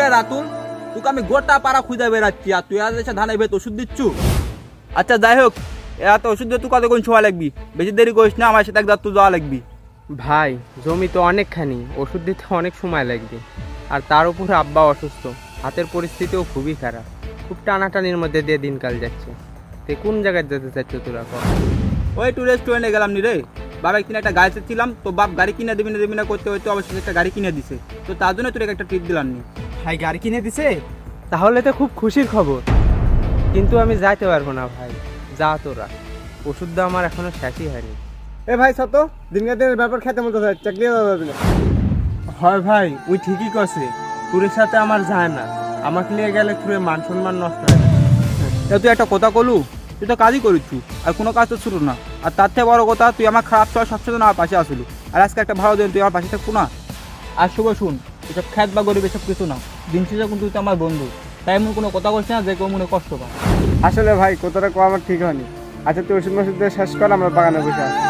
কিরে রাতুল, তোকে আমি গোটা পাড়া খুঁজে বেড়াচ্ছি আর তুই আর এসে ধানের ভেত ওষুধ দিচ্ছু। আচ্ছা যাই হোক, এত ওষুধ দিয়ে তুই কতক্ষণ সময় লাগবি? বেশি দেরি করিস না, আমার সাথে একবার তুই যাওয়া লাগবি। ভাই জমি তো অনেকখানি, ওষুধ দিতে অনেক সময় লাগবে। আর তার উপর আব্বা অসুস্থ, হাতের পরিস্থিতিও খুবই খারাপ। খুব টানাটানির মধ্যে দিয়ে দিনকাল যাচ্ছে। তুই কোন জায়গায় যেতে চাচ্ছ তোরা কর? ওই একটু রেস্টুরেন্টে গেলাম নি রে, বাবা কিনে একটা গাড়ি ছিলাম, তো বাপ গাড়ি কিনে দিবি না করতে হয়তো অবশ্যই একটা গাড়ি কিনে দিছে, তো তার জন্য তোর একটা ট্রিপ দিলাম নি। ভাই গাড়ি কিনে দিছে? তাহলে তো খুব খুশির খবর, কিন্তু আমি যাইতে পারবো না ভাই। যা তোরা, ওষুধটা আমার এখনো শেষই হয়নি। এ ভাই সত দিনকে দিনের ব্যাপার খেতে মতো চাকরি যাবে না। হয় ভাই, ওই ঠিকই করছে। তোর সাথে আমার যায় না, আমাকে নিয়ে গেলে তোর মান সম্মান নষ্ট হয়। তুই একটা কথা কলু, তুই তো কাজই করিচ্ছু আর কোনো কাজ তো শুরু না, আর তার থেকে বড় কথা তুই আমার খারাপ সময় সবসময় আমার পাশে আসলু, আর আজকে একটা ভালো দিন তুই আমার পাশে থাকবো না। আর শুভ শুন, এসব খ্যাত বা গরিব এসব কিছু না, দিন শেষে কিন্তু তুই তো আমার বন্ধু, তাই এমন কোনো কথা বলছি না যে কেউ মনে কষ্ট পা। আসলে ভাই কথাটা কো আমার ঠিক হয়নি। আচ্ছা তুই ওষুধ মশুধ দিয়ে শেষ কর, আমরা বাগানে বসে আসি।